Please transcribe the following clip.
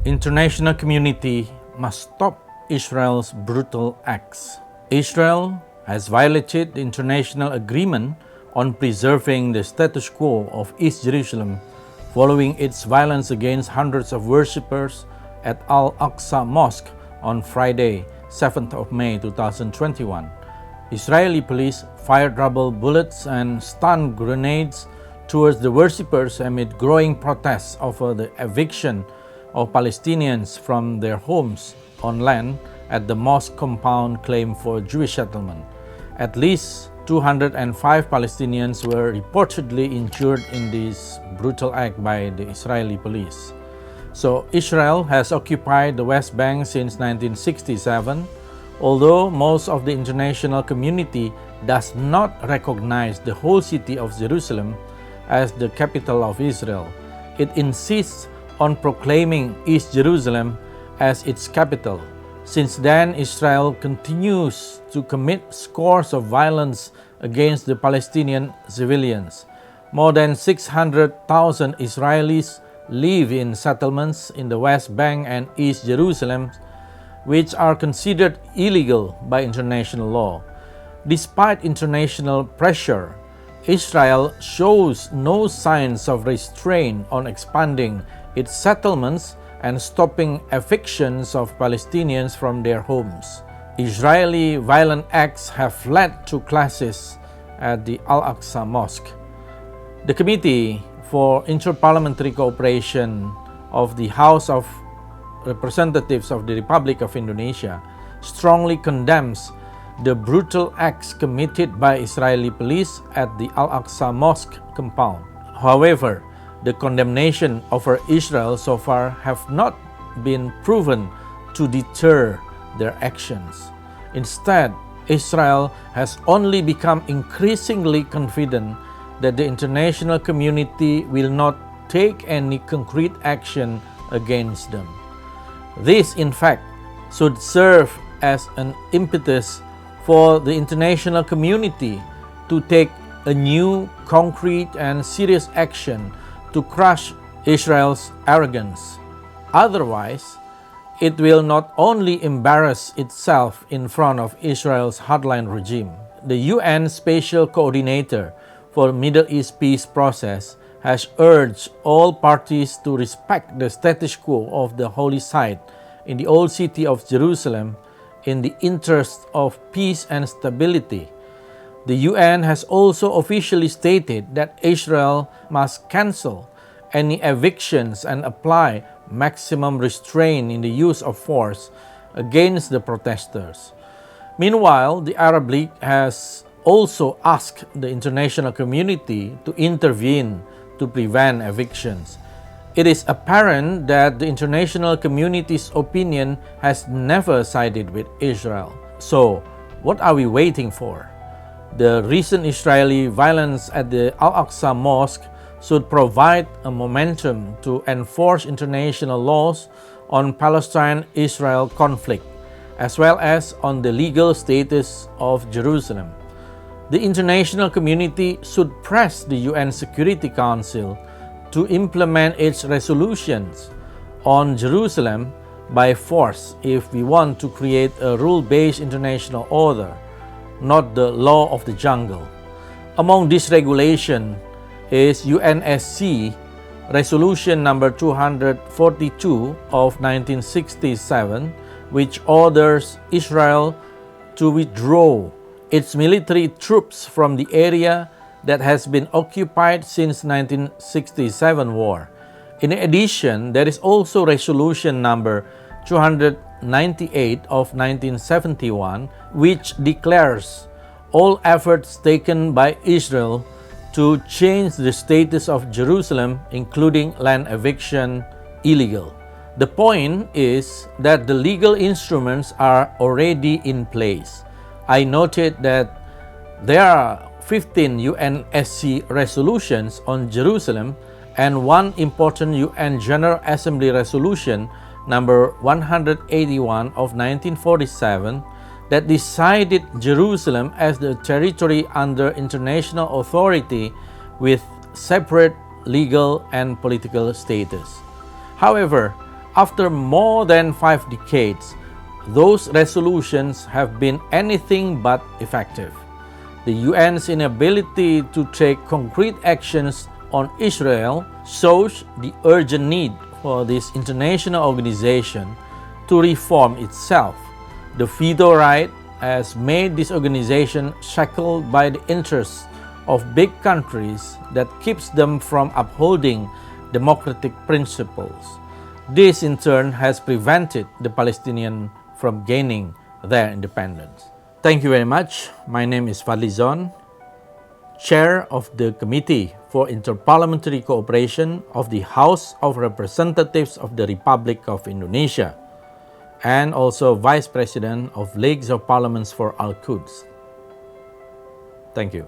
International community must stop Israel's brutal acts. Israel has violated the international agreement on preserving the status quo of East Jerusalem following its violence against hundreds of worshippers at al-Aqsa Mosque on Friday, 7th of May 2021. Israeli police fired rubber bullets and stun grenades towards the worshippers amid growing protests over the eviction of Palestinians from their homes on land at the mosque compound claimed for Jewish settlement. At least 205 Palestinians were reportedly injured in this brutal act by the Israeli police. So Israel has occupied the West Bank since 1967, although most of the international community does not recognize the whole city of Jerusalem as the capital of Israel. It insists on proclaiming East Jerusalem as its capital. Since then, Israel continues to commit scores of violence against the Palestinian civilians. More than 600,000 Israelis live in settlements in the West Bank and East Jerusalem, which are considered illegal by international law. Despite international pressure, Israel shows no signs of restraint on expanding its settlements and stopping evictions of Palestinians from their homes. Israeli violent acts have led to clashes at the Al-Aqsa Mosque. The Committee for Interparliamentary Cooperation of the House of Representatives of the Republic of Indonesia strongly condemns the brutal acts committed by Israeli police at the Al-Aqsa Mosque compound. However, the condemnation over Israel so far have not been proven to deter their actions. Instead, Israel has only become increasingly confident that the international community will not take any concrete action against them. This, in fact, should serve as an impetus for the international community to take a new, concrete, and serious action to crush Israel's arrogance. Otherwise, it will not only embarrass itself in front of Israel's hardline regime. The UN Special Coordinator for Middle East Peace Process has urged all parties to respect the status quo of the holy site in the old city of Jerusalem in the interest of peace and stability. The UN has also officially stated that Israel must cancel any evictions and apply maximum restraint in the use of force against the protesters. Meanwhile, the Arab League has also asked the international community to intervene to prevent evictions. It is apparent that the international community's opinion has never sided with Israel. So, what are we waiting for? The recent Israeli violence at the Al-Aqsa Mosque should provide a momentum to enforce international laws on Palestine-Israel conflict, as well as on the legal status of Jerusalem. The international community should press the UN Security Council to implement its resolutions on Jerusalem by force if we want to create a rule-based international order, not the law of the jungle. Among this regulation is UNSC Resolution number 242 of 1967, which orders Israel to withdraw its military troops from the area that has been occupied since 1967 war. In addition, there is also Resolution number 298 of 1971, which declares all efforts taken by Israel to change the status of Jerusalem, including land eviction, illegal. The point is that the legal instruments are already in place. I noted that there are 15 UNSC resolutions on Jerusalem and one important UN General Assembly resolution number 181 of 1947 that decided Jerusalem as the territory under international authority with separate legal and political status. However, After more than 5 decades, those resolutions have been anything but effective. The UN's inability to take concrete actions on Israel shows the urgent need for this international organization to reform itself. The veto right has made this organization shackled by the interests of big countries that keeps them from upholding democratic principles. This in turn has prevented the Palestinians from gaining their independence. Thank you very much. My name is Fadlizon, Chair of the Committee for Interparliamentary Cooperation of the House of Representatives of the Republic of Indonesia, and also Vice President of Leagues of Parliaments for Al-Quds. Thank you.